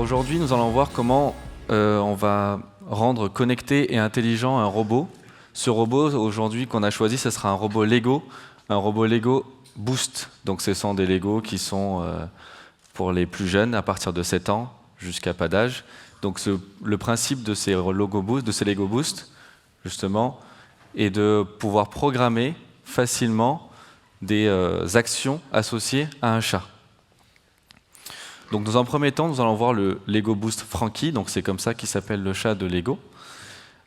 aujourd'hui, nous allons voir comment on va rendre connecté et intelligent un robot. Ce robot, aujourd'hui, qu'on a choisi, ce sera un robot Lego Boost. Donc ce sont des Lego qui sont pour les plus jeunes, à partir de 7 ans, jusqu'à pas d'âge. Donc le principe de ces Lego Boost, justement, est de pouvoir programmer facilement des actions associées à un chat. Donc dans un premier temps, nous allons voir le Lego Boost Frankie, donc c'est comme ça qu'il s'appelle le chat de Lego.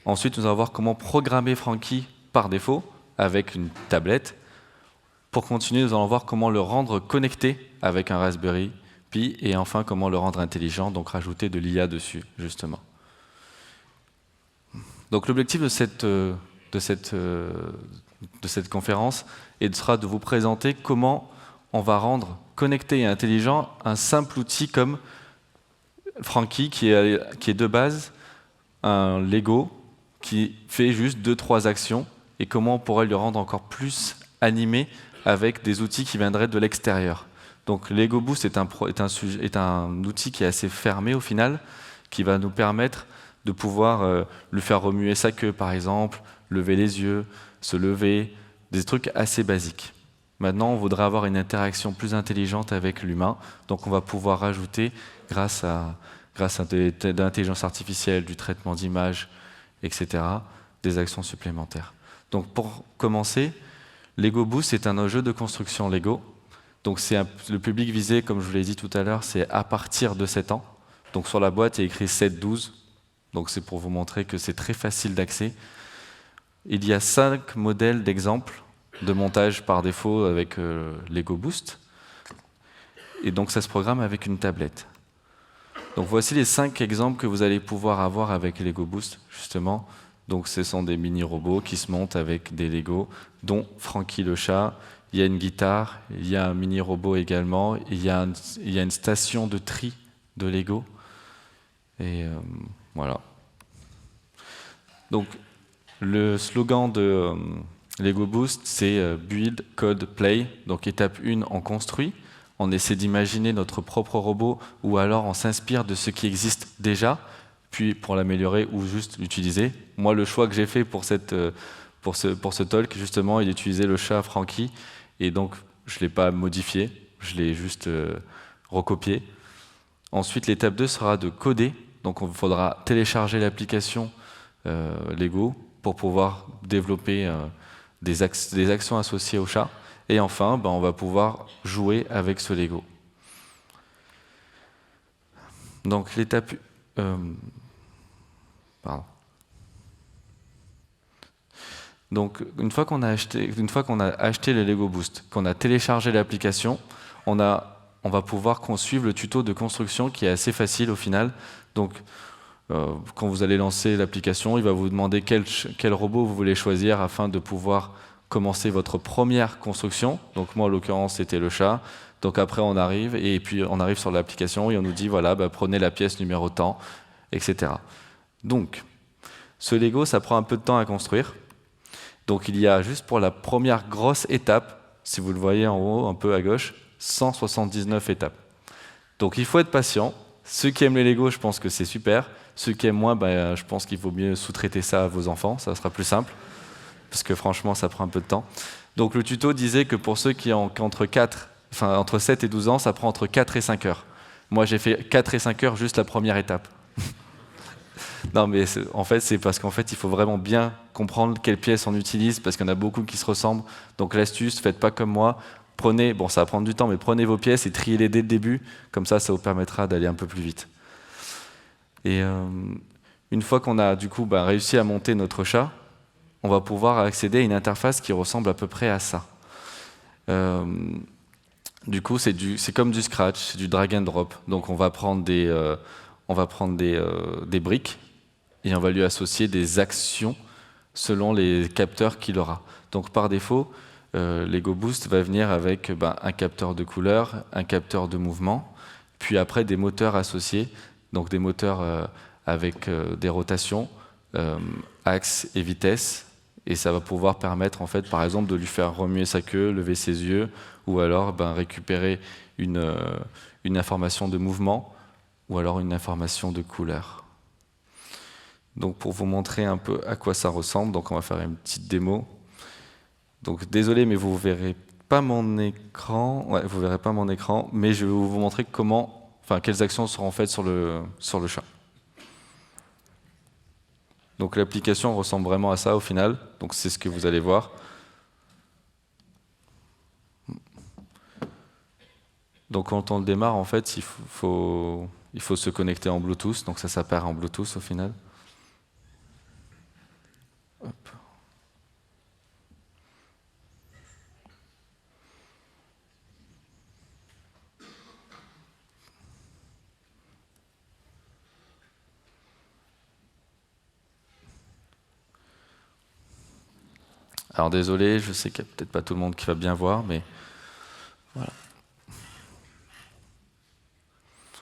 Ensuite, nous allons voir comment programmer Frankie par défaut avec une tablette. Pour continuer, nous allons voir comment le rendre connecté avec un Raspberry Pi et enfin comment le rendre intelligent, donc rajouter de l'IA dessus, justement. Donc l'objectif de cette conférence sera de vous présenter comment on va rendre connecté et intelligent un simple outil comme Frankie qui est de base un Lego qui fait juste 2-3 actions et comment on pourrait le rendre encore plus animé avec des outils qui viendraient de l'extérieur. Donc Lego Boost est un outil qui est assez fermé au final, qui va nous permettre de pouvoir lui faire remuer sa queue par exemple, lever les yeux, se lever, des trucs assez basiques. Maintenant, on voudrait avoir une interaction plus intelligente avec l'humain, donc on va pouvoir rajouter, grâce à de l'intelligence artificielle, du traitement d'images, etc., des actions supplémentaires. Donc pour commencer, Lego Boost est un jeu de construction Lego. Donc le public visé, comme je vous l'ai dit tout à l'heure, c'est à partir de 7 ans. Donc sur la boîte, il y a écrit 7-12. Donc c'est pour vous montrer que c'est très facile d'accès. Il y a 5 modèles d'exemples de montage par défaut avec Lego Boost. Et donc ça se programme avec une tablette. Donc voici les 5 exemples que vous allez pouvoir avoir avec Lego Boost, justement. Donc ce sont des mini-robots qui se montent avec des Lego, dont Frankie le chat. Il y a une guitare, il y a un mini-robot également, il y a une station de tri de Lego. Et voilà. Donc le slogan de Lego Boost, c'est Build, Code, Play. Donc étape 1, on construit. On essaie d'imaginer notre propre robot ou alors on s'inspire de ce qui existe déjà, puis pour l'améliorer ou juste l'utiliser. Moi, le choix que j'ai fait pour ce talk, justement, il utilisait le chat Frankie et donc je ne l'ai pas modifié, je l'ai juste recopié. Ensuite, l'étape 2 sera de coder. Donc il faudra télécharger l'application Lego pour pouvoir développer des actions associées au chat. Et enfin, on va pouvoir jouer avec ce Lego. Donc l'étape... Donc une fois qu'on a acheté le Lego Boost, qu'on a téléchargé l'application, on va pouvoir suivre le tuto de construction qui est assez facile au final. Donc quand vous allez lancer l'application, il va vous demander quel robot vous voulez choisir afin de pouvoir commencer votre première construction. Donc moi, en l'occurrence, c'était le chat. Donc après, on arrive sur l'application et on nous dit, voilà, prenez la pièce numéro tant, etc. Donc, ce Lego, ça prend un peu de temps à construire. Donc il y a juste pour la première grosse étape, si vous le voyez en haut, un peu à gauche, 179 étapes. Donc il faut être patient. Ceux qui aiment les Lego, je pense que c'est super. Ceux qui aiment moins, je pense qu'il vaut mieux sous-traiter ça à vos enfants, ça sera plus simple. Parce que franchement, ça prend un peu de temps. Donc le tuto disait que pour ceux qui ont entre 7 et 12 ans, ça prend entre 4 et 5 heures. Moi, j'ai fait 4 et 5 heures juste la première étape. Non, mais en fait, c'est parce qu'en fait, il faut vraiment bien comprendre quelles pièces on utilise, parce qu'il y en a beaucoup qui se ressemblent. Donc l'astuce, faites pas comme moi. Ça va prendre du temps, mais prenez vos pièces et triez-les dès le début. Comme ça vous permettra d'aller un peu plus vite. Et une fois qu'on a du coup réussi à monter notre chat, on va pouvoir accéder à une interface qui ressemble à peu près à ça. Du coup, c'est comme du Scratch, c'est du drag and drop. Donc on va prendre des briques et on va lui associer des actions selon les capteurs qu'il aura. Donc par défaut, Lego Boost va venir avec un capteur de couleur, un capteur de mouvement, puis après des moteurs associés, donc des moteurs avec des rotations, axe et vitesse. Et ça va pouvoir permettre, en fait, par exemple, de lui faire remuer sa queue, lever ses yeux, ou alors récupérer une information de mouvement ou alors une information de couleur. Donc pour vous montrer un peu à quoi ça ressemble, donc on va faire une petite démo. Donc désolé, mais vous verrez pas mon écran. Ouais, vous verrez pas mon écran, mais je vais vous montrer quelles actions seront faites sur le chat. Donc l'application ressemble vraiment à ça au final. Donc c'est ce que vous allez voir. Donc quand on le démarre, en fait, il faut se connecter en Bluetooth. Donc ça s'apparaît en Bluetooth au final. Hop. Alors désolé, je sais qu'il n'y a peut-être pas tout le monde qui va bien voir, mais voilà.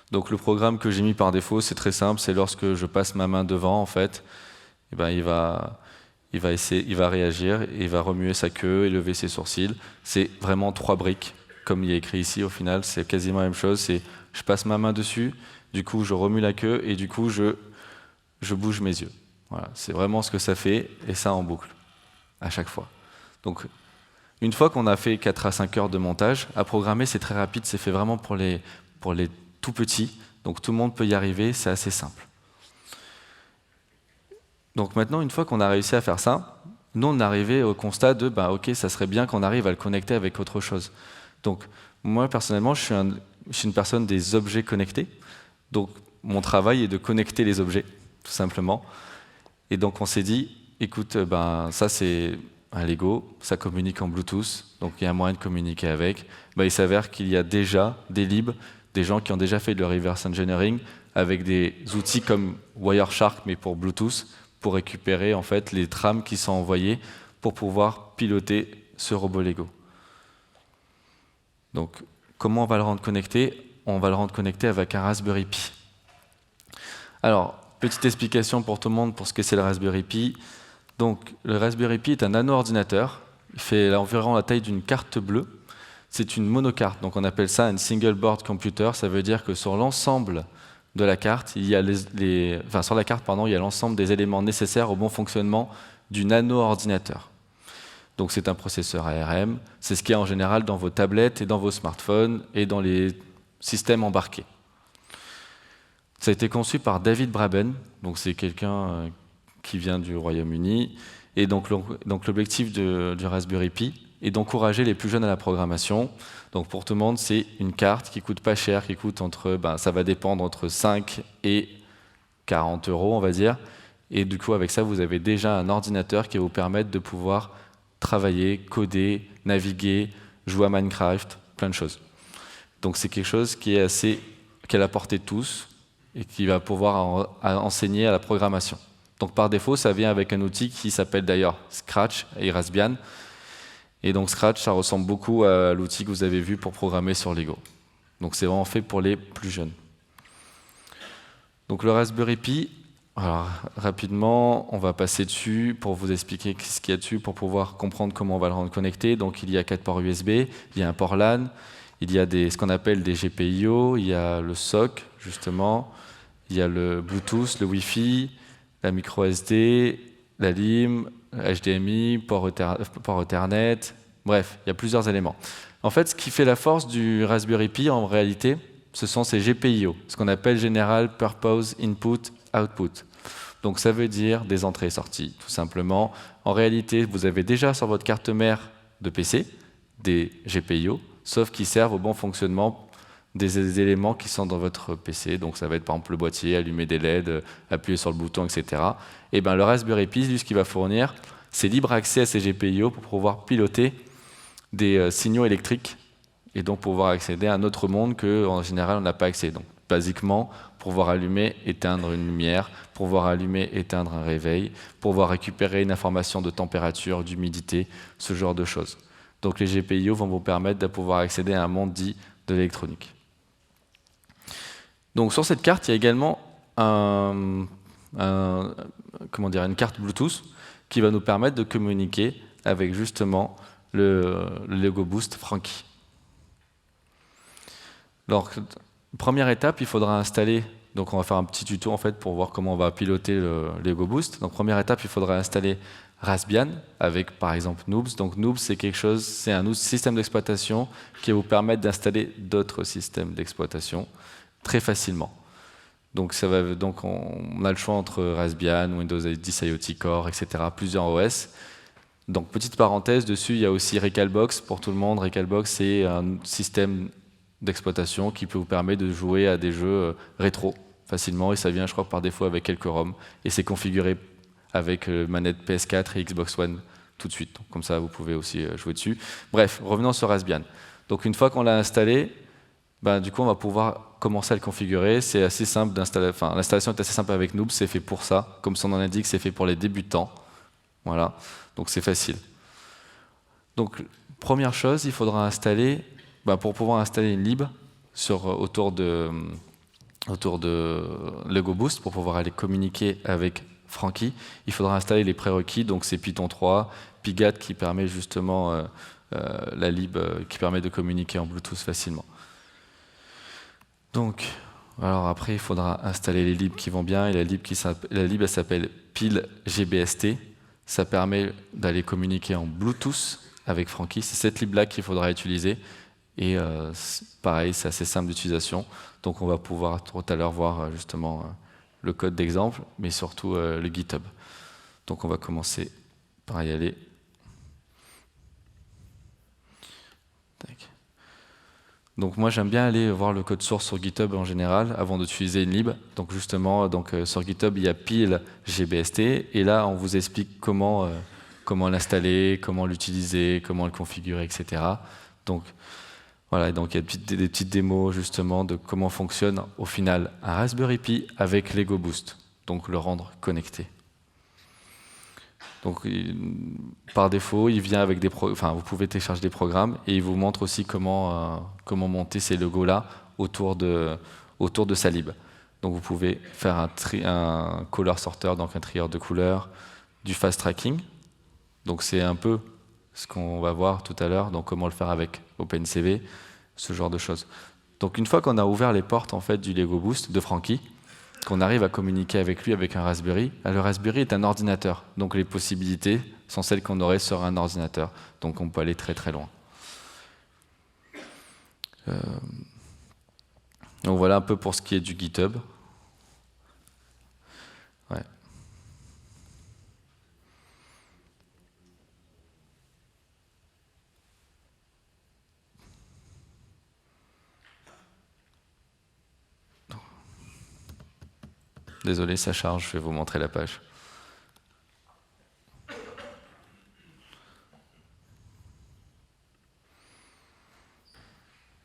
Donc le programme que j'ai mis par défaut, c'est très simple, c'est lorsque je passe ma main devant, en fait, eh ben, il va réagir, et il va remuer sa queue et lever ses sourcils. C'est vraiment 3 briques, comme il y a écrit ici au final, c'est quasiment la même chose, c'est je passe ma main dessus, du coup je remue la queue et du coup je bouge mes yeux. Voilà, c'est vraiment ce que ça fait, et ça en boucle, à chaque fois. Donc une fois qu'on a fait 4 à 5 heures de montage, à programmer c'est très rapide, c'est fait vraiment pour les tout petits, donc tout le monde peut y arriver, c'est assez simple. Donc maintenant, une fois qu'on a réussi à faire ça, nous on est arrivé au constat de ok, ça serait bien qu'on arrive à le connecter avec autre chose. Donc moi personnellement, je suis une personne des objets connectés, donc mon travail est de connecter les objets, tout simplement. Et donc on s'est dit, écoute, ça c'est un Lego, ça communique en Bluetooth, donc il y a un moyen de communiquer avec. Il s'avère qu'il y a déjà des libs, des gens qui ont déjà fait de reverse engineering avec des outils comme Wireshark, mais pour Bluetooth, pour récupérer en fait les trames qui sont envoyées pour pouvoir piloter ce robot Lego. Donc comment on va le rendre connecté? On va le rendre connecté avec un Raspberry Pi. Alors, petite explication pour tout le monde pour ce que c'est le Raspberry Pi. Donc le Raspberry Pi est un nano-ordinateur, il fait environ la taille d'une carte bleue. C'est une monocarte, donc on appelle ça un single board computer. Ça veut dire que sur l'ensemble de la carte, il y a sur la carte, il y a l'ensemble des éléments nécessaires au bon fonctionnement du nano-ordinateur. Donc c'est un processeur ARM, c'est ce qu'il y a en général dans vos tablettes et dans vos smartphones et dans les systèmes embarqués. Ça a été conçu par David Braben, donc c'est quelqu'un qui vient du Royaume-Uni, et donc l'objectif du Raspberry Pi est d'encourager les plus jeunes à la programmation. Donc pour tout le monde, c'est une carte qui coûte pas cher, qui coûte ça va dépendre entre 5 et 40 euros, on va dire. Et du coup, avec ça, vous avez déjà un ordinateur qui va vous permettre de pouvoir travailler, coder, naviguer, jouer à Minecraft, plein de choses. Donc c'est quelque chose qui est à la portée de tous et qui va pouvoir enseigner à la programmation. Donc par défaut, ça vient avec un outil qui s'appelle d'ailleurs Scratch et Raspbian. Et donc Scratch, ça ressemble beaucoup à l'outil que vous avez vu pour programmer sur Lego. Donc c'est vraiment fait pour les plus jeunes. Donc le Raspberry Pi, alors rapidement, on va passer dessus pour vous expliquer ce qu'il y a dessus, pour pouvoir comprendre comment on va le rendre connecté. Donc il y a 4 ports USB, il y a un port LAN, il y a ce qu'on appelle des GPIO, il y a le SOC justement, il y a le Bluetooth, le Wi-Fi, la micro SD, la LIM, HDMI, port Ethernet, bref, il y a plusieurs éléments. En fait, ce qui fait la force du Raspberry Pi, en réalité, ce sont ces GPIO, ce qu'on appelle General Purpose Input Output. Donc ça veut dire des entrées et sorties, tout simplement. En réalité, vous avez déjà sur votre carte mère de PC des GPIO, sauf qu'ils servent au bon fonctionnement des éléments qui sont dans votre PC. Donc ça va être par exemple le boîtier, allumer des LED, appuyer sur le bouton, etc. Et le Raspberry Pi, lui, ce qu'il va fournir, c'est libre accès à ces GPIO pour pouvoir piloter des signaux électriques et donc pouvoir accéder à un autre monde qu'en général on n'a pas accès. Donc basiquement, pouvoir allumer, éteindre une lumière, pouvoir allumer, éteindre un réveil, pouvoir récupérer une information de température, d'humidité, ce genre de choses. Donc les GPIO vont vous permettre de pouvoir accéder à un monde dit de l'électronique. Donc sur cette carte, il y a également une carte Bluetooth qui va nous permettre de communiquer avec justement le Lego Boost Franky. Alors, première étape, il faudra installer Donc on va faire un petit tuto en fait pour voir comment on va piloter le Lego Boost. Donc première étape, il faudra installer Raspbian avec par exemple Noobs. Donc Noobs, c'est un système d'exploitation qui va vous permettre d'installer d'autres systèmes d'exploitation très facilement. Donc on a le choix entre Raspbian, Windows 10 IoT Core, etc. Plusieurs OS. Donc petite parenthèse, dessus il y a aussi Recalbox pour tout le monde. Recalbox, c'est un système d'exploitation qui peut vous permettre de jouer à des jeux rétro facilement, et ça vient je crois par défaut avec quelques ROM, et c'est configuré avec manette PS4 et Xbox One tout de suite. Donc, comme ça vous pouvez aussi jouer dessus. Bref, revenons sur Raspbian. Donc une fois qu'on l'a installé, du coup on va pouvoir commencer à le configurer. C'est assez simple d'installer, l'installation est assez simple avec Noob, c'est fait pour ça. Comme son nom l'indique, c'est fait pour les débutants. Voilà, donc c'est facile. Donc première chose, il faudra installer, pour pouvoir installer une lib autour de Lego Boost, pour pouvoir aller communiquer avec Franky, il faudra installer les prérequis, donc c'est Python 3, Pigat qui permet justement la lib qui permet de communiquer en Bluetooth facilement. Donc, alors après il faudra installer les libs qui vont bien, et la lib elle s'appelle PIL-GBST, ça permet d'aller communiquer en Bluetooth avec Franky, c'est cette lib là qu'il faudra utiliser. Et pareil, c'est assez simple d'utilisation. Donc on va pouvoir tout à l'heure voir justement le code d'exemple, mais surtout le GitHub. Donc on va commencer par y aller. Tac. Donc moi j'aime bien aller voir le code source sur GitHub en général avant d'utiliser une lib. Donc justement, sur GitHub il y a pile GBST, et là on vous explique comment l'installer, comment l'utiliser, comment le configurer, etc. Donc voilà, donc il y a des petites démos justement de comment fonctionne au final un Raspberry Pi avec Lego Boost, donc le rendre connecté. Donc par défaut, il vient avec vous pouvez télécharger des programmes, et il vous montre aussi comment monter ces logos-là autour de sa lib. Donc vous pouvez faire un color sorter, donc un trieur de couleurs, du fast tracking. Donc c'est un peu ce qu'on va voir tout à l'heure, donc comment le faire avec OpenCV, ce genre de choses. Donc une fois qu'on a ouvert les portes en fait du Lego Boost de Franky, qu'on arrive à communiquer avec lui avec un Raspberry, le Raspberry est un ordinateur, donc les possibilités sont celles qu'on aurait sur un ordinateur, donc on peut aller très très loin. Donc voilà un peu pour ce qui est du GitHub. Ouais. Désolé, ça charge, je vais vous montrer la page.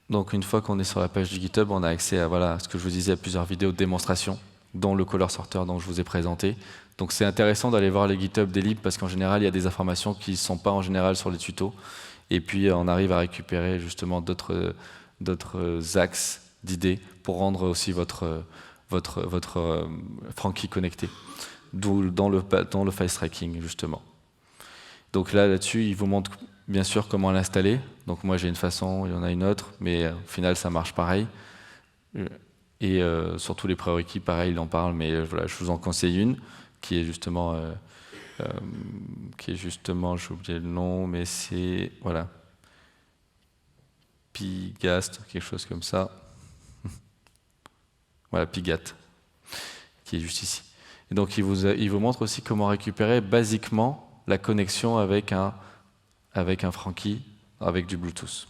Donc une fois qu'on est sur la page du GitHub, on a accès à ce que je vous disais, à plusieurs vidéos de démonstration, dont le color sorter dont je vous ai présenté. Donc c'est intéressant d'aller voir les GitHub des libs, parce qu'en général, il y a des informations qui ne sont pas en général sur les tutos. Et puis on arrive à récupérer justement d'autres axes d'idées pour rendre aussi votre Franky connecté, dans le fast tracking justement. Donc là-dessus, il vous montre bien sûr comment l'installer. Donc moi j'ai une façon, il y en a une autre, mais au final ça marche pareil. Et surtout les prérequis, pareil, il en parle, mais voilà, je vous en conseille une qui est justement, j'ai oublié le nom, mais c'est voilà, Pigast, quelque chose comme ça. Voilà, Pigat, qui est juste ici. Et donc il vous montre aussi comment récupérer basiquement la connexion avec un Franky, avec du Bluetooth.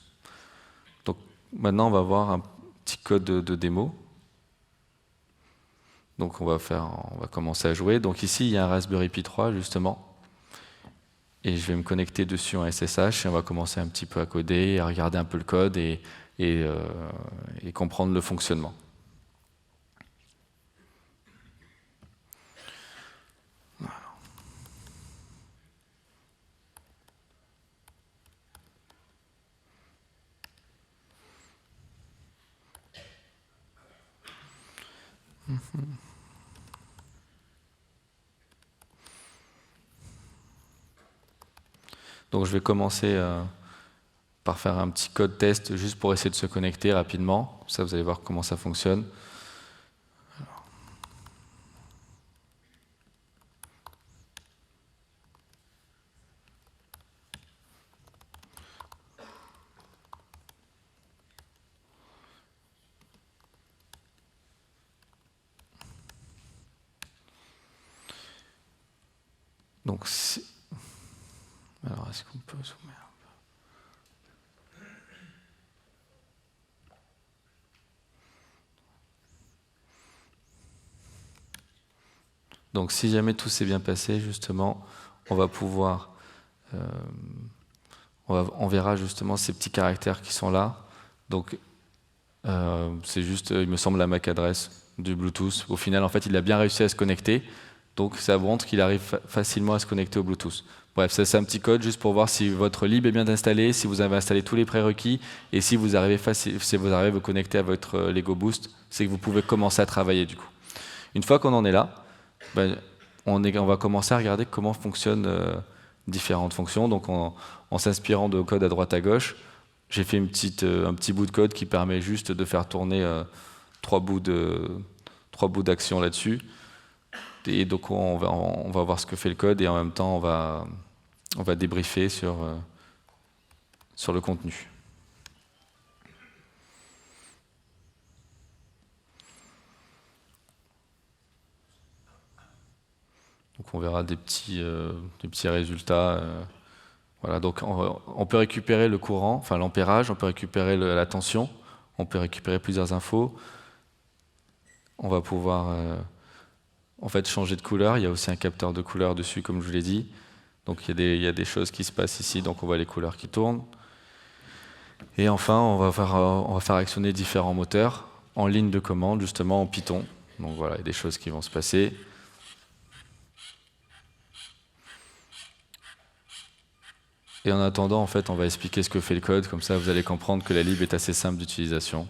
Donc maintenant on va voir un petit code de démo. Donc on va commencer à jouer. Donc ici il y a un Raspberry Pi 3 justement. Et je vais me connecter dessus en SSH, et on va commencer un petit peu à coder, à regarder un peu le code et comprendre le fonctionnement. Donc je vais commencer par faire un petit code test juste pour essayer de se connecter rapidement. Ça, vous allez voir comment ça fonctionne. Alors. Donc, alors, est-ce qu'on peut zoomer ? Donc si jamais tout s'est bien passé, justement, on va pouvoir, on verra justement ces petits caractères qui sont là. Donc c'est juste, il me semble, la MAC adresse du Bluetooth. Au final, en fait, il a bien réussi à se connecter. Donc ça montre qu'il arrive facilement à se connecter au Bluetooth. Bref, ça c'est un petit code juste pour voir si votre lib est bien installé, si vous avez installé tous les prérequis, et si vous arrivez à vous connecter à votre Lego Boost, c'est que vous pouvez commencer à travailler du coup. Une fois qu'on en est là, ben, on va commencer à regarder comment fonctionnent différentes fonctions. Donc en s'inspirant de code à droite à gauche, j'ai fait un petit bout de code qui permet juste de faire tourner trois bouts d'action là-dessus. Et donc on va voir ce que fait le code et en même temps on va débriefer sur le contenu. Donc on verra des petits résultats. Voilà, donc on peut récupérer le courant, enfin l'ampérage, on peut récupérer la tension, on peut récupérer plusieurs infos. On va pouvoir en fait changer de couleur. Il y a aussi un capteur de couleur dessus, comme je vous l'ai dit. Donc il y a des choses qui se passent ici, donc on voit les couleurs qui tournent. Et enfin, on va faire actionner différents moteurs en ligne de commande, justement en Python. Donc voilà, il y a des choses qui vont se passer. Et en attendant, en fait, on va expliquer ce que fait le code, comme ça vous allez comprendre que la lib est assez simple d'utilisation.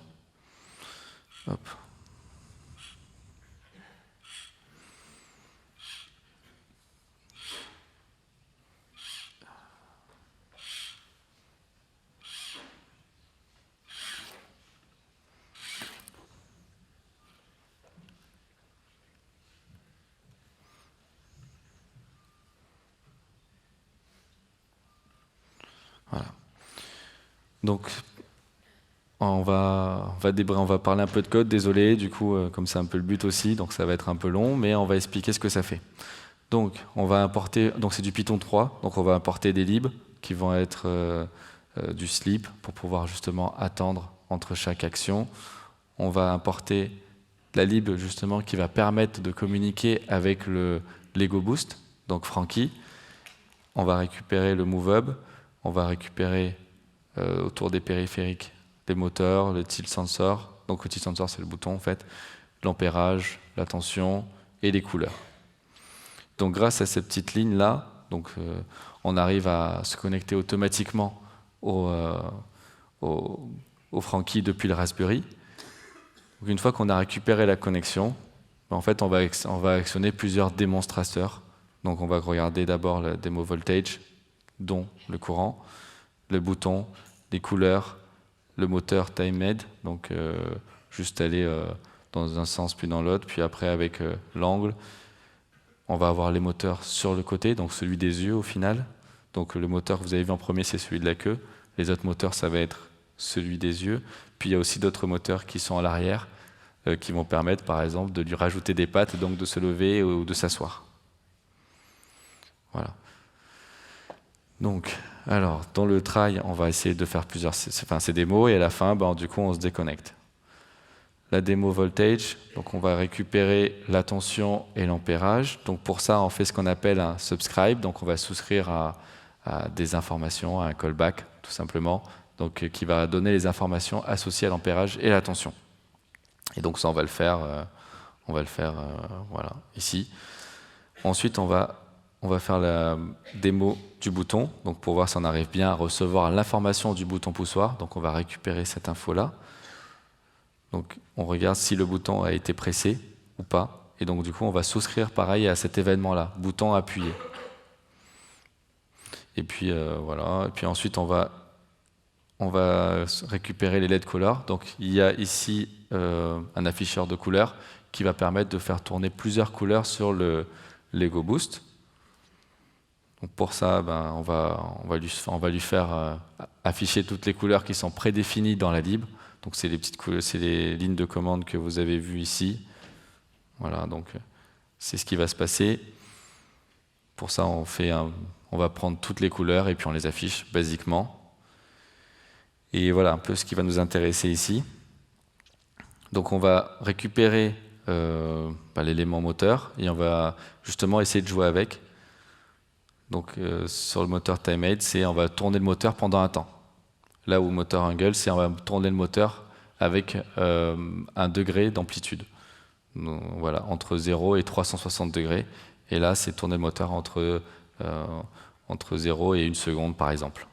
Hop. Voilà. Donc, on va parler un peu de code, désolé, du coup, comme c'est un peu le but aussi, donc ça va être un peu long, mais on va expliquer ce que ça fait. Donc, on va importer, donc c'est du Python 3, donc on va importer des libs qui vont être du sleep pour pouvoir justement attendre entre chaque action. On va importer la lib justement qui va permettre de communiquer avec le Lego Boost, donc Franky. On va récupérer le MoveHub, on va récupérer autour des périphériques les moteurs, le tilt sensor. Donc le tilt sensor c'est le bouton en fait, l'ampérage, la tension et les couleurs. Donc grâce à ces petites lignes là, on arrive à se connecter automatiquement au Franky depuis le Raspberry. Donc une fois qu'on a récupéré la connexion, en fait on va actionner plusieurs démonstrateurs. Donc on va regarder d'abord le démo voltage, dont le courant, le bouton, les couleurs, le moteur TimeMed, donc juste aller dans un sens puis dans l'autre, puis après avec l'angle, on va avoir les moteurs sur le côté, donc celui des yeux au final. Donc le moteur que vous avez vu en premier, c'est celui de la queue. Les autres moteurs, ça va être celui des yeux. Puis il y a aussi d'autres moteurs qui sont à l'arrière, qui vont permettre par exemple de lui rajouter des pattes, donc de se lever ou de s'asseoir. Voilà. Donc, alors, dans le try, on va essayer de faire ces démos, et à la fin, du coup, on se déconnecte. La démo voltage, donc on va récupérer la tension et l'ampérage. Donc pour ça, on fait ce qu'on appelle un subscribe, donc on va souscrire à des informations, à un callback, tout simplement, donc qui va donner les informations associées à l'ampérage et à la tension. Et donc ça, on va le faire voilà, ici. Ensuite, on va faire la démo du bouton, donc pour voir si on arrive bien à recevoir l'information du bouton poussoir. Donc on va récupérer cette info-là. Donc on regarde si le bouton a été pressé ou pas. Et donc du coup, on va souscrire pareil à cet événement-là, bouton appuyé. Et puis voilà. Et puis ensuite, on va récupérer les LED color. Donc il y a ici un afficheur de couleurs qui va permettre de faire tourner plusieurs couleurs sur le Lego Boost. Donc pour ça, on va lui faire afficher toutes les couleurs qui sont prédéfinies dans la lib. Donc c'est les lignes de commande que vous avez vues ici. Voilà, donc c'est ce qui va se passer. Pour ça, on va prendre toutes les couleurs et puis on les affiche basiquement. Et voilà un peu ce qui va nous intéresser ici. Donc on va récupérer l'élément moteur et on va justement essayer de jouer avec. Donc sur le moteur TimeAid, on va tourner le moteur pendant un temps. Là où moteur angle, on va tourner le moteur avec un degré d'amplitude. Voilà, entre 0 et 360 degrés. Et là, c'est tourner le moteur entre 0 et 1 seconde, par exemple.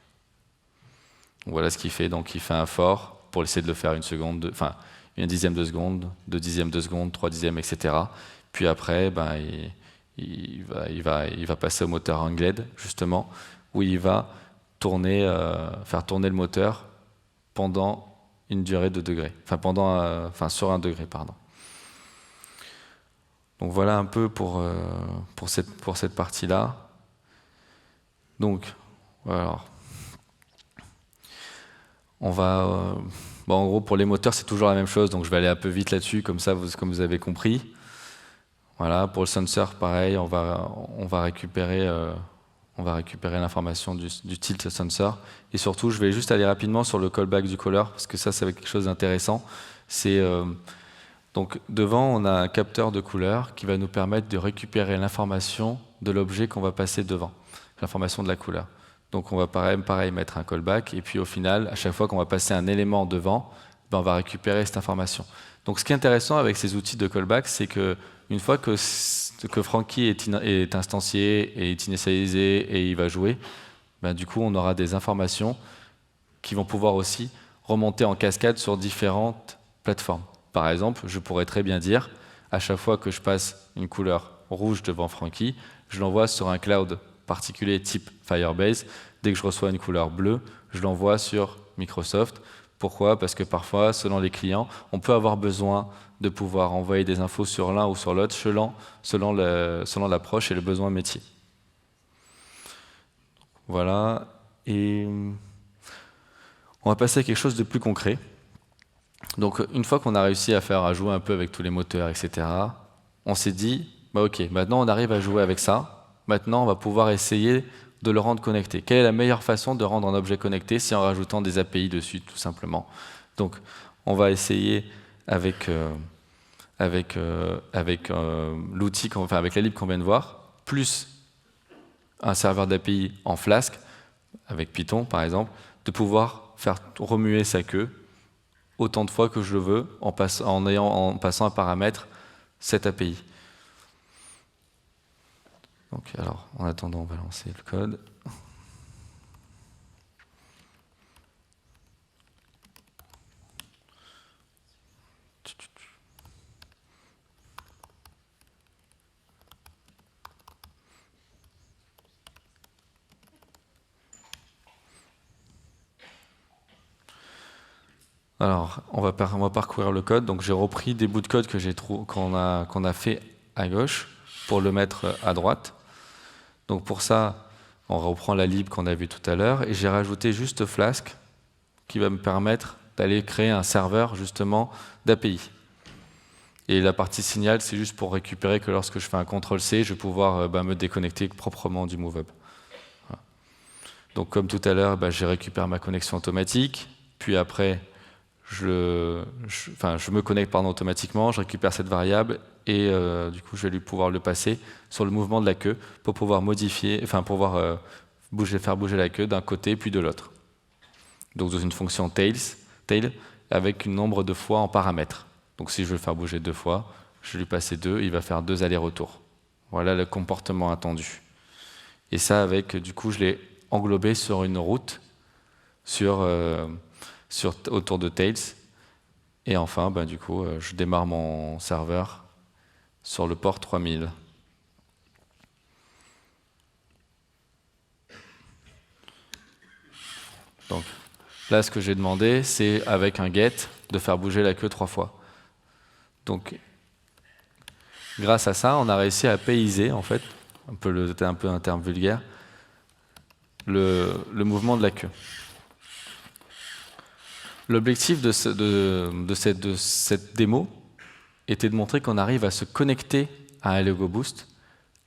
Donc, voilà ce qu'il fait. Donc il fait un for pour essayer de le faire une seconde, enfin une dixième de seconde, 2 dixièmes de seconde, 3 dixièmes, etc. Puis après, il va passer au moteur angled, justement, où il va faire tourner le moteur pendant une durée de degrés, sur 1 degré, pardon. Donc voilà un peu pour cette partie-là. Donc, alors, on va... en gros, pour les moteurs, c'est toujours la même chose, donc je vais aller un peu vite là-dessus, comme vous avez compris. Voilà, pour le sensor, pareil, on va récupérer l'information du tilt sensor. Et surtout, je vais juste aller rapidement sur le callback du caller, parce que ça va être quelque chose d'intéressant. Donc devant, on a un capteur de couleur qui va nous permettre de récupérer l'information de l'objet qu'on va passer devant, l'information de la couleur. Donc on va pareil mettre un callback, et puis au final, à chaque fois qu'on va passer un élément devant, on va récupérer cette information. Donc ce qui est intéressant avec ces outils de callback, c'est que une fois que Frankie est instancié et est initialisé et il va jouer, du coup on aura des informations qui vont pouvoir aussi remonter en cascade sur différentes plateformes. Par exemple, je pourrais très bien dire, à chaque fois que je passe une couleur rouge devant Frankie, je l'envoie sur un cloud particulier type Firebase. Dès que je reçois une couleur bleue, je l'envoie sur Microsoft. Pourquoi? Parce que parfois, selon les clients, on peut avoir besoin de pouvoir envoyer des infos sur l'un ou sur l'autre selon l'approche et le besoin métier. Voilà. Et on va passer à quelque chose de plus concret. Donc une fois qu'on a réussi à jouer un peu avec tous les moteurs, etc., on s'est dit, ok, maintenant on arrive à jouer avec ça, maintenant on va pouvoir essayer de le rendre connecté. Quelle est la meilleure façon de rendre un objet connecté? C'est en rajoutant des API dessus, tout simplement. Donc on va essayer avec l'outil, avec la lib qu'on vient de voir, plus un serveur d'API en Flask, avec Python par exemple, de pouvoir faire remuer sa queue autant de fois que je le veux en passant un paramètre cette API. Donc, alors, en attendant, on va lancer le code. Alors, on va parcourir le code. Donc, j'ai repris des bouts de code qu'on a fait à gauche pour le mettre à droite. Donc, pour ça, on reprend la lib qu'on a vue tout à l'heure et j'ai rajouté juste Flask qui va me permettre d'aller créer un serveur justement d'API. Et la partie signal, c'est juste pour récupérer que lorsque je fais un CTRL-C, je vais pouvoir me déconnecter proprement du MoveUp. Voilà. Donc, comme tout à l'heure, j'ai récupéré ma connexion automatique, puis après, je me connecte automatiquement, je récupère cette variable et du coup je vais pouvoir le passer sur le mouvement de la queue pour pouvoir faire bouger la queue d'un côté puis de l'autre. Donc dans une fonction tail avec un nombre de fois en paramètres. Donc si je veux le faire bouger 2 fois, je vais lui passer 2, il va faire 2 allers-retours. Voilà le comportement attendu. Et ça du coup je l'ai englobé sur une route autour de Tails. Et enfin, du coup, je démarre mon serveur sur le port 3000. Donc là, ce que j'ai demandé, c'est avec un get de faire bouger la queue 3 fois. Donc, grâce à ça, on a réussi à payser, en fait, un peu un terme vulgaire, le mouvement de la queue. L'objectif de cette démo était de montrer qu'on arrive à se connecter à un Lego Boost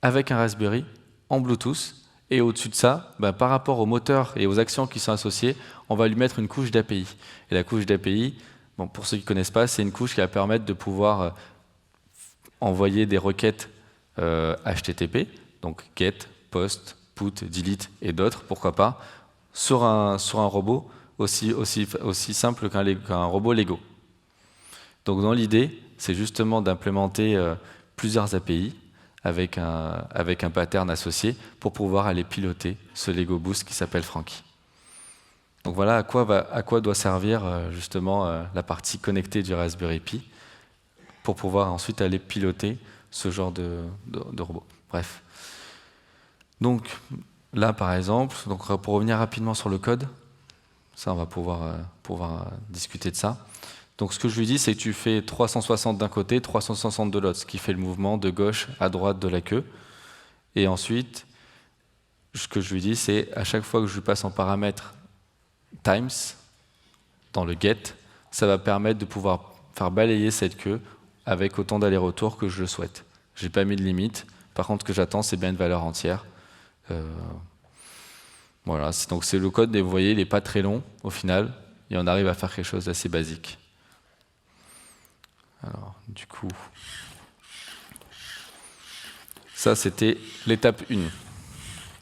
avec un Raspberry en Bluetooth. Et au-dessus de ça, par rapport au moteur et aux actions qui sont associées, on va lui mettre une couche d'API. Et la couche d'API, bon, pour ceux qui ne connaissent pas, c'est une couche qui va permettre de pouvoir envoyer des requêtes HTTP, donc get, post, put, delete et d'autres, pourquoi pas, sur un robot aussi simple qu'un robot Lego. Donc dans l'idée, c'est justement d'implémenter plusieurs API avec un pattern associé pour pouvoir aller piloter ce Lego Boost qui s'appelle Franky. Donc voilà à quoi doit servir justement la partie connectée du Raspberry Pi pour pouvoir ensuite aller piloter ce genre de robot. Bref. Donc là par exemple, pour revenir rapidement sur le code, ça on va pouvoir discuter de ça. Donc ce que je lui dis, c'est que tu fais 360 d'un côté, 360 de l'autre, ce qui fait le mouvement de gauche à droite de la queue. Et ensuite, ce que je lui dis, c'est à chaque fois que je lui passe en paramètre times dans le get, ça va permettre de pouvoir faire balayer cette queue avec autant d'allers-retours que je le souhaite. Je n'ai pas mis de limite. Par contre, ce que j'attends, c'est bien une valeur entière. Voilà. Donc c'est le code, et vous voyez, il n'est pas très long au final, et on arrive à faire quelque chose d'assez basique. Alors, du coup, ça c'était l'étape 1,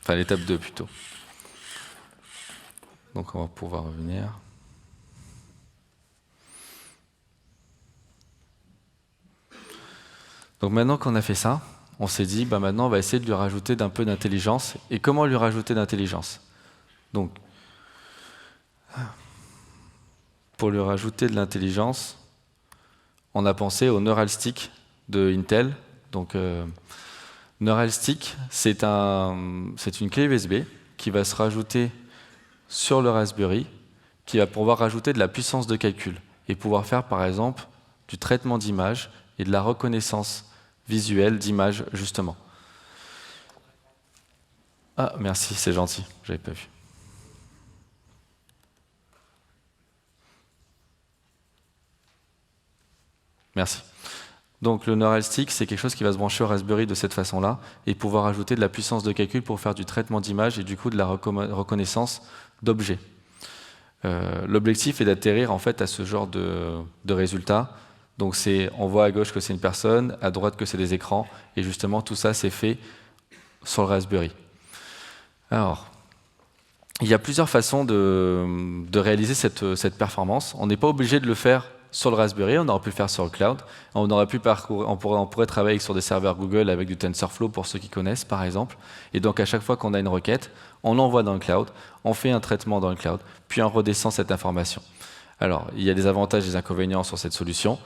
enfin l'étape 2 plutôt. Donc on va pouvoir revenir. Donc maintenant qu'on a fait ça, on s'est dit, maintenant on va essayer de lui rajouter d'un peu d'intelligence. Et comment lui rajouter d'intelligence? Donc, pour lui rajouter de l'intelligence, on a pensé au Neuralstick de Intel. Donc, Neuralstick, c'est une clé USB qui va se rajouter sur le Raspberry, qui va pouvoir rajouter de la puissance de calcul et pouvoir faire, par exemple, du traitement d'images et de la reconnaissance visuelle d'images, justement. Ah, merci, c'est gentil, j'avais pas vu. Merci. Donc le Neuralstick, c'est quelque chose qui va se brancher au Raspberry de cette façon-là et pouvoir ajouter de la puissance de calcul pour faire du traitement d'image et du coup de la reconnaissance d'objets. L'objectif est d'atterrir en fait à ce genre de résultats. Donc on voit à gauche que c'est une personne, à droite que c'est des écrans, et justement tout ça c'est fait sur le Raspberry. Alors, il y a plusieurs façons de réaliser cette performance. On n'est pas obligé de le faire sur le Raspberry, on aurait pu le faire sur le cloud. On pourrait travailler sur des serveurs Google avec du TensorFlow pour ceux qui connaissent par exemple. Et donc à chaque fois qu'on a une requête, on l'envoie dans le cloud, on fait un traitement dans le cloud, puis on redescend cette information. Alors il y a des avantages et des inconvénients sur cette solution.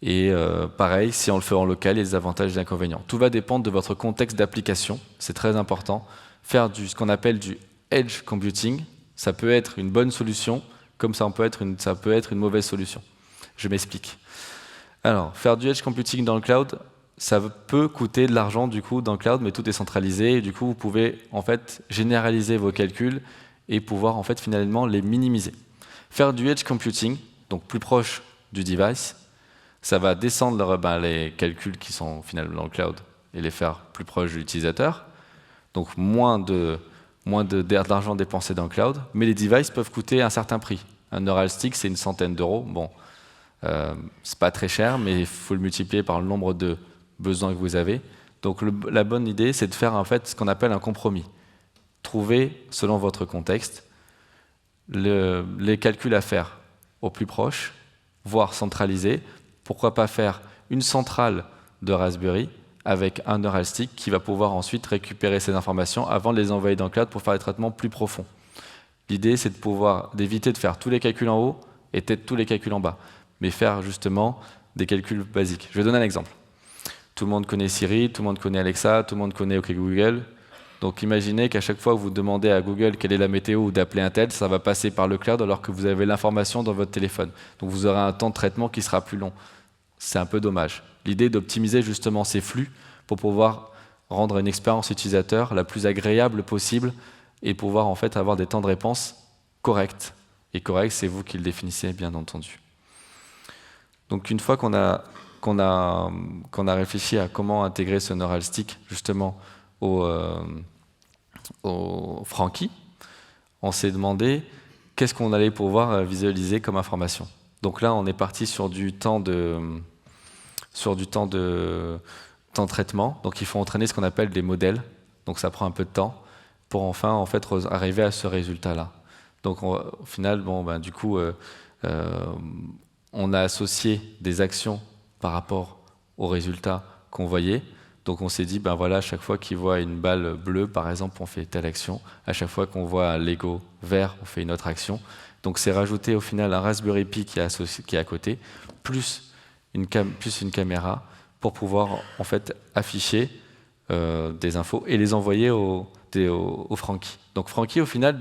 Et pareil, si on le fait en local, il y a des avantages et des inconvénients. Tout va dépendre de votre contexte d'application, c'est très important. Faire ce qu'on appelle du edge computing, ça peut être une bonne solution, comme ça peut être une mauvaise solution. Je m'explique. Alors, faire du edge computing dans le cloud, ça peut coûter de l'argent du coup dans le cloud, mais tout est centralisé. Et du coup, vous pouvez en fait généraliser vos calculs et pouvoir en fait finalement les minimiser. Faire du edge computing, donc plus proche du device, ça va descendre les calculs qui sont finalement dans le cloud et les faire plus proches de l'utilisateur. Donc moins d'argent dépensé dans le cloud, mais les devices peuvent coûter un certain prix. Un Neuralstick, c'est une centaine d'euros. Bon, c'est pas très cher, mais il faut le multiplier par le nombre de besoins que vous avez. Donc la bonne idée, c'est de faire en fait ce qu'on appelle un compromis. Trouver, selon votre contexte, les calculs à faire au plus proche, voire centraliser. Pourquoi pas faire une centrale de Raspberry avec un Neuralstick qui va pouvoir ensuite récupérer ces informations avant de les envoyer dans le cloud pour faire des traitements plus profonds. L'idée, c'est d'éviter de faire tous les calculs en haut et peut-être tous les calculs en bas, mais faire justement des calculs basiques. Je vais donner un exemple. Tout le monde connaît Siri, tout le monde connaît Alexa, tout le monde connaît OK Google. Donc imaginez qu'à chaque fois que vous demandez à Google quelle est la météo ou d'appeler un tel, ça va passer par le cloud alors que vous avez l'information dans votre téléphone. Donc vous aurez un temps de traitement qui sera plus long. C'est un peu dommage. L'idée est d'optimiser justement ces flux pour pouvoir rendre une expérience utilisateur la plus agréable possible et pouvoir en fait avoir des temps de réponse corrects. Et correct, c'est vous qui le définissez, bien entendu. Donc une fois qu'on a réfléchi à comment intégrer ce Neuralstick justement au Frankie, on s'est demandé qu'est-ce qu'on allait pouvoir visualiser comme information. Donc là, on est parti sur du temps de traitement. Donc il faut entraîner ce qu'on appelle des modèles. Donc ça prend un peu de temps pour enfin en fait arriver à ce résultat-là. Donc au final, du coup, on a associé des actions par rapport aux résultats qu'on voyait. Donc on s'est dit, voilà, à chaque fois qu'il voit une balle bleue, par exemple, on fait telle action. À chaque fois qu'on voit un Lego vert, on fait une autre action. Donc c'est rajouté au final un Raspberry Pi qui est à côté, plus une caméra pour pouvoir en fait afficher des infos et les envoyer au Frankie. Donc Frankie au final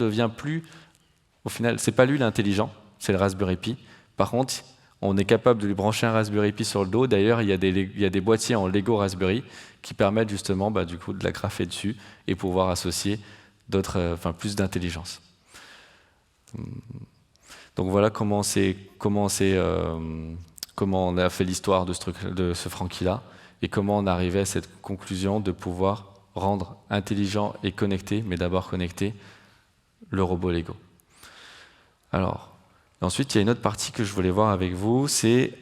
c'est pas lui l'intelligent, c'est le Raspberry Pi. Par contre, on est capable de lui brancher un Raspberry Pi sur le dos. D'ailleurs, il y a des boîtiers en Lego Raspberry qui permettent justement du coup de la graffer dessus et pouvoir associer plus d'intelligence. Donc voilà comment on a fait l'histoire de ce Frankie-là et comment on est arrivé à cette conclusion de pouvoir rendre intelligent et connecté, mais d'abord connecté, le robot Lego. Alors, ensuite, il y a une autre partie que je voulais voir avec vous, c'est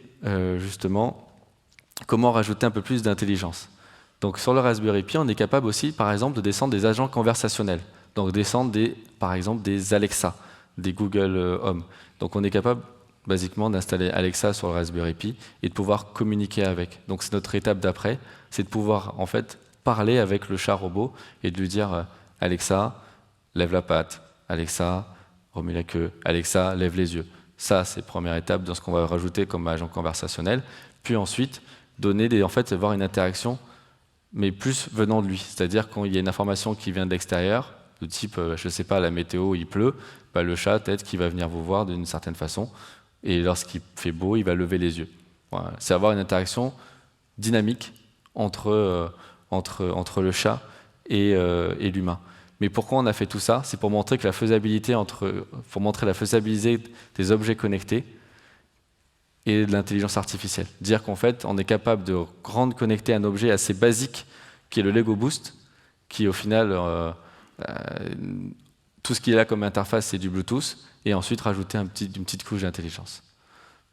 justement comment rajouter un peu plus d'intelligence. Donc sur le Raspberry Pi, on est capable aussi, par exemple, de descendre des agents conversationnels. Donc descendre par exemple des Alexa, des Google Home. Donc on est capable basiquement d'installer Alexa sur le Raspberry Pi et de pouvoir communiquer avec. Donc c'est notre étape d'après, c'est de pouvoir en fait parler avec le chat robot et de lui dire Alexa, lève la patte, Alexa, remue la queue, Alexa, lève les yeux. Ça, c'est la première étape dans ce qu'on va rajouter comme agent conversationnel. Puis ensuite, avoir une interaction, mais plus venant de lui. C'est-à-dire quand il y a une information qui vient de l'extérieur, de type, je ne sais pas, la météo, il pleut, le chat, peut-être qu'il va venir vous voir d'une certaine façon. Et lorsqu'il fait beau, il va lever les yeux. Voilà. C'est avoir une interaction dynamique entre le chat et l'humain. Mais pourquoi on a fait tout ça? C'est pour montrer la faisabilité des objets connectés et de l'intelligence artificielle. Dire qu'en fait, on est capable de rendre connecté un objet assez basique qui est le Lego Boost, qui au final, tout ce qu'il a comme interface, c'est du Bluetooth, et ensuite rajouter une petite couche d'intelligence.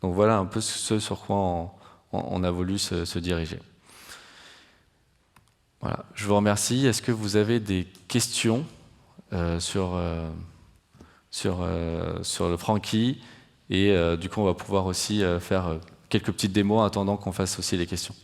Donc voilà un peu ce sur quoi on a voulu se diriger. Voilà, je vous remercie. Est-ce que vous avez des questions sur le Frankie? Et du coup, on va pouvoir aussi faire quelques petites démos en attendant qu'on fasse aussi les questions.